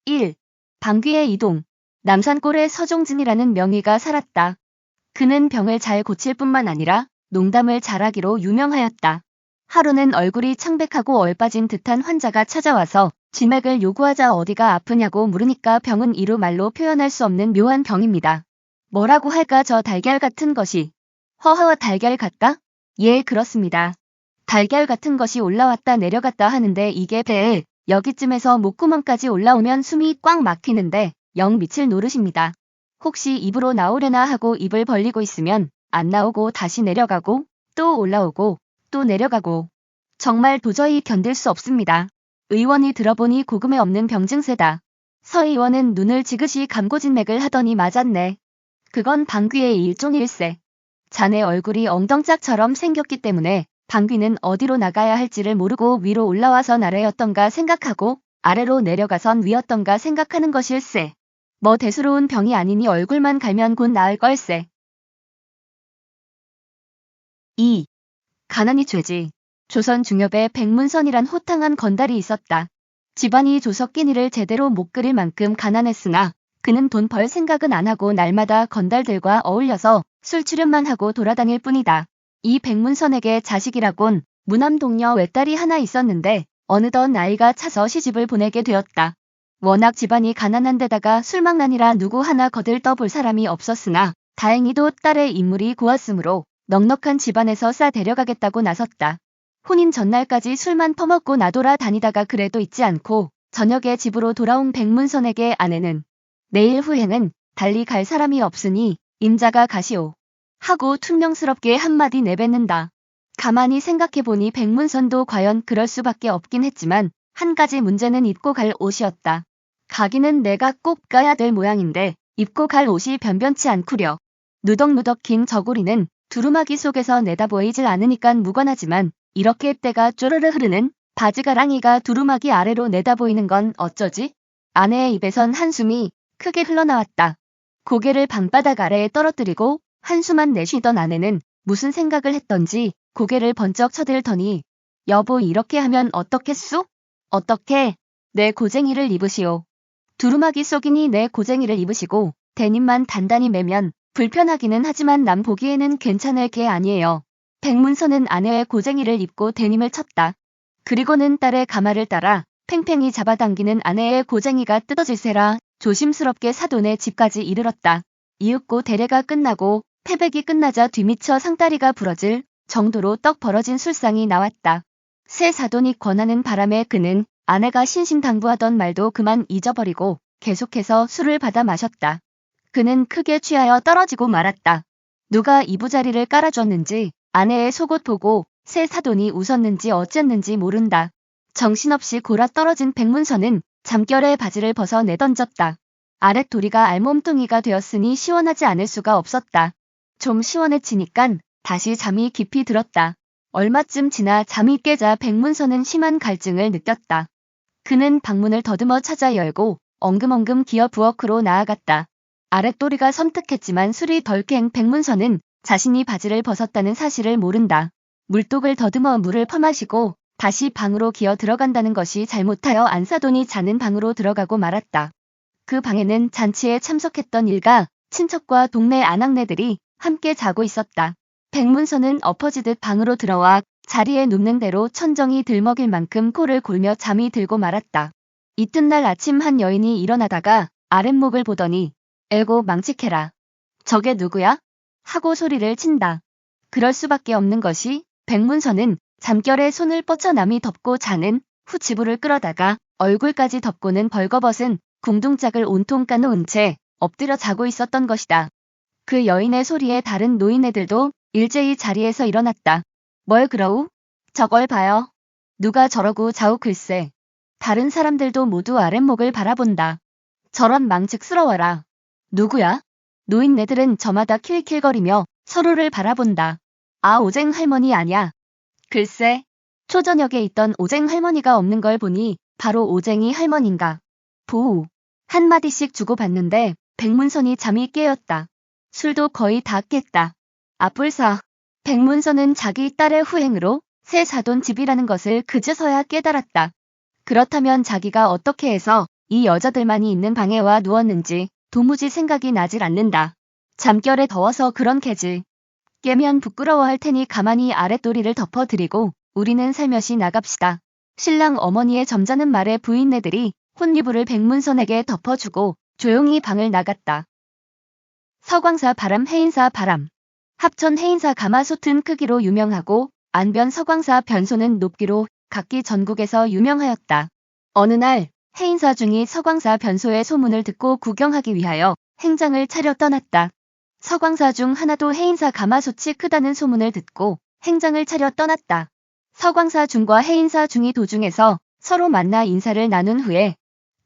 1. 방귀의 이동. 남산골에 서종진이라는 명의가 살았다. 그는 병을 잘 고칠 뿐만 아니라 농담을 잘하기로 유명하였다. 하루는 얼굴이 창백하고 얼빠진 듯한 환자가 찾아와서 진맥을 요구하자 어디가 아프냐고 물으니까 병은 이루 말로 표현할 수 없는 묘한 병입니다. 뭐라고 할까 저 달걀 같은 것이. 허허 달걀 같다? 예 그렇습니다. 달걀 같은 것이 올라왔다 내려갔다 하는데 이게 배에 여기쯤에서 목구멍까지 올라오면 숨이 꽉 막히는데 영 미칠 노릇입니다. 혹시 입으로 나오려나 하고 입을 벌리고 있으면 안 나오고 다시 내려가고 또 올라오고 또 내려가고 정말 도저히 견딜 수 없습니다. 의원이 들어보니 고금에 없는 병증세다. 서 의원은 눈을 지그시 감고 진맥을 하더니 맞았네. 그건 방귀의 일종일세. 자네 얼굴이 엉덩짝처럼 생겼기 때문에 방귀는 어디로 나가야 할지를 모르고 위로 올라와선 아래였던가 생각하고 아래로 내려가선 위였던가 생각하는 것일세. 뭐 대수로운 병이 아니니 얼굴만 갈면 곧 나을 걸세. 2. 가난이 죄지. 조선 중엽에 백문선이란 호탕한 건달이 있었다. 집안이 조석끼니를 제대로 못 그릴 만큼 가난했으나 그는 돈 벌 생각은 안 하고 날마다 건달들과 어울려서 술 출연만 하고 돌아다닐 뿐이다. 이 백문선에게 자식이라곤 무남동녀 외딸이 하나 있었는데 어느덧 나이가 차서 시집을 보내게 되었다. 워낙 집안이 가난한 데다가 술망난이라 누구 하나 거들떠볼 사람이 없었으나 다행히도 딸의 인물이 고왔으므로 넉넉한 집안에서 싸 데려가겠다고 나섰다. 혼인 전날까지 술만 퍼먹고 나돌아 다니다가 그래도 잊지 않고 저녁에 집으로 돌아온 백문선에게 아내는 내일 후행은 달리 갈 사람이 없으니 임자가 가시오. 하고 퉁명스럽게 한마디 내뱉는다. 가만히 생각해보니 백문선도 과연 그럴 수밖에 없긴 했지만 한 가지 문제는 입고 갈 옷이었다. 가기는 내가 꼭 가야 될 모양인데 입고 갈 옷이 변변치 않구려. 누덕누덕 긴 저고리는 두루마기 속에서 내다보이질 않으니깐 무관하지만 이렇게 때가 쪼르르 흐르는 바지가랑이가 두루마기 아래로 내다보이는 건 어쩌지? 아내의 입에선 한숨이 크게 흘러나왔다. 고개를 방바닥 아래에 떨어뜨리고 한숨만 내쉬던 아내는 무슨 생각을 했던지 고개를 번쩍 쳐들더니 여보 이렇게 하면 어떻겠소? 어떻게? 내 고쟁이를 입으시오. 두루마기 속이니 내 고쟁이를 입으시고 데님만 단단히 매면 불편하기는 하지만 남 보기에는 괜찮을 게 아니에요. 백문선은 아내의 고쟁이를 입고 데님을 쳤다. 그리고는 딸의 가마를 따라 팽팽히 잡아당기는 아내의 고쟁이가 뜯어질세라 조심스럽게 사돈의 집까지 이르렀다. 이윽고 대례가 끝나고 패백이 끝나자 뒤미쳐 상다리가 부러질 정도로 떡 벌어진 술상이 나왔다. 새 사돈이 권하는 바람에 그는 아내가 신신당부하던 말도 그만 잊어버리고 계속해서 술을 받아 마셨다. 그는 크게 취하여 떨어지고 말았다. 누가 이부자리를 깔아줬는지 아내의 속옷 보고 새 사돈이 웃었는지 어쨌는지 모른다. 정신없이 골아 떨어진 백문선은 잠결에 바지를 벗어 내던졌다. 아랫도리가 알몸뚱이가 되었으니 시원하지 않을 수가 없었다. 좀 시원해지니깐 다시 잠이 깊이 들었다. 얼마쯤 지나 잠이 깨자 백문선은 심한 갈증을 느꼈다. 그는 방문을 더듬어 찾아 열고 엉금엉금 기어 부엌으로 나아갔다. 아랫도리가 섬뜩했지만 술이 덜 깬 백문선은 자신이 바지를 벗었다는 사실을 모른다. 물독을 더듬어 물을 퍼마시고 다시 방으로 기어 들어간다는 것이 잘못하여 안사돈이 자는 방으로 들어가고 말았다. 그 방에는 잔치에 참석했던 일가, 친척과 동네 아낙네들이 함께 자고 있었다. 백문선은 엎어지듯 방으로 들어와 자리에 눕는 대로 천정이 들먹일 만큼 코를 골며 잠이 들고 말았다. 이튿날 아침 한 여인이 일어나다가 아랫목을 보더니 에고 망측해라. 저게 누구야? 하고 소리를 친다. 그럴 수밖에 없는 것이 백문선은 잠결에 손을 뻗쳐 남이 덮고 자는 후 지부를 끌어다가 얼굴까지 덮고는 벌거벗은 궁둥짝을 온통 까놓은 채 엎드려 자고 있었던 것이다. 그 여인의 소리에 다른 노인네들도 일제히 자리에서 일어났다. 뭘 그러우? 저걸 봐요. 누가 저러고 자우 글쎄. 다른 사람들도 모두 아랫목을 바라본다. 저런 망측스러워라. 누구야? 노인네들은 저마다 킬킬거리며 서로를 바라본다. 아 오쟁 할머니 아냐? 글쎄. 초저녁에 있던 오쟁 할머니가 없는 걸 보니 바로 오쟁이 할머니인가. 보우. 한마디씩 주고받는데 백문선이 잠이 깨었다. 술도 거의 다 깼다. 아뿔싸. 백문선은 자기 딸의 후행으로 새 사돈 집이라는 것을 그제서야 깨달았다. 그렇다면 자기가 어떻게 해서 이 여자들만이 있는 방에 와 누웠는지 도무지 생각이 나질 않는다. 잠결에 더워서 그런 개지. 깨면 부끄러워할 테니 가만히 아랫도리를 덮어드리고 우리는 살며시 나갑시다. 신랑 어머니의 점잖은 말에 부인네들이 혼이불을 백문선에게 덮어주고 조용히 방을 나갔다. 서광사 바람 해인사 바람. 합천 해인사 가마솥은 크기로 유명하고 안변 서광사 변소는 높기로 각기 전국에서 유명하였다. 어느 날 해인사 중이 서광사 변소의 소문을 듣고 구경하기 위하여 행장을 차려 떠났다. 서광사 중 하나도 해인사 가마솥이 크다는 소문을 듣고 행장을 차려 떠났다. 서광사 중과 해인사 중이 도중에서 서로 만나 인사를 나눈 후에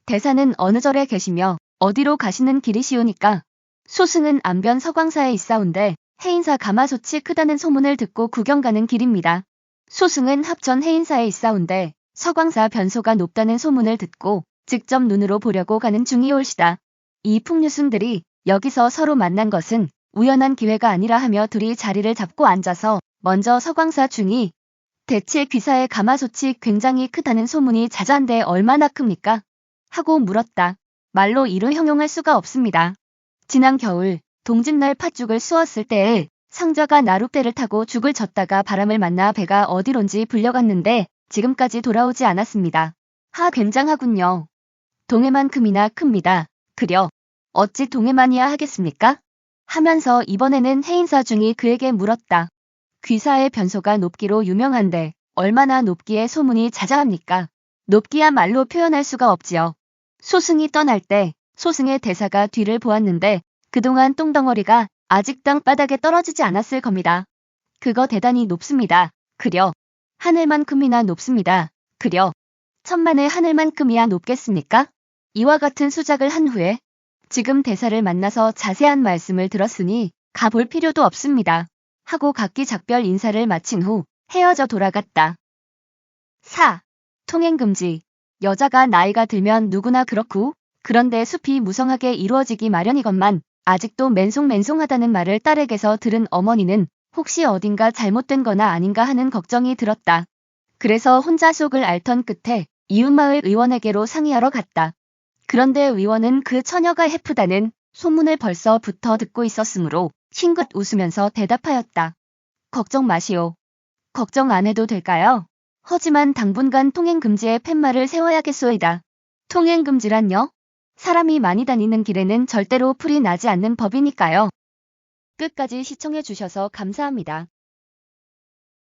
대사는 어느 절에 계시며 어디로 가시는 길이시오니까 소승은 안변 서광사에 있사온데 해인사 가마솥이 크다는 소문을 듣고 구경 가는 길입니다. 소승은 합천 해인사에 있사온데 서광사 변소가 높다는 소문을 듣고 직접 눈으로 보려고 가는 중이올시다. 이 풍류승들이 여기서 서로 만난 것은 우연한 기회가 아니라 하며 둘이 자리를 잡고 앉아서 먼저 서광사 중이 대체 귀사의 가마솥이 굉장히 크다는 소문이 자자한데 얼마나 큽니까? 하고 물었다. 말로 이루 형용할 수가 없습니다. 지난 겨울 동짓날 팥죽을 쑤었을 때에 상좌가 나룻배를 타고 죽을 젓다가 바람을 만나 배가 어디론지 불려갔는데 지금까지 돌아오지 않았습니다. 하 굉장하군요. 동해만큼이나 큽니다. 그려 어찌 동해만이야 하겠습니까? 하면서 이번에는 해인사 중이 그에게 물었다. 귀사의 변소가 높기로 유명한데 얼마나 높기에 소문이 자자합니까? 높기야 말로 표현할 수가 없지요. 소승이 떠날 때 소승의 대사가 뒤를 보았는데 그동안 똥덩어리가 아직 땅바닥에 떨어지지 않았을 겁니다. 그거 대단히 높습니다. 그려 하늘만큼이나 높습니다. 그려 천만의 하늘만큼이야 높겠습니까? 이와 같은 수작을 한 후에 지금 대사를 만나서 자세한 말씀을 들었으니 가볼 필요도 없습니다. 하고 각기 작별 인사를 마친 후 헤어져 돌아갔다. 4. 통행금지. 여자가 나이가 들면 누구나 그렇고 그런데 숲이 무성하게 이루어지기 마련이건만 아직도 맨송맨송하다는 말을 딸에게서 들은 어머니는 혹시 어딘가 잘못된 거나 아닌가 하는 걱정이 들었다. 그래서 혼자 속을 앓던 끝에 이웃마을 의원에게로 상의하러 갔다. 그런데 의원은 그 처녀가 해프다는 소문을 벌써부터 듣고 있었으므로 싱긋 웃으면서 대답하였다. 걱정 마시오. 걱정 안 해도 될까요? 하지만 당분간 통행금지에 팻말을 세워야겠소이다. 통행금지란요? 사람이 많이 다니는 길에는 절대로 풀이 나지 않는 법이니까요. 끝까지 시청해주셔서 감사합니다.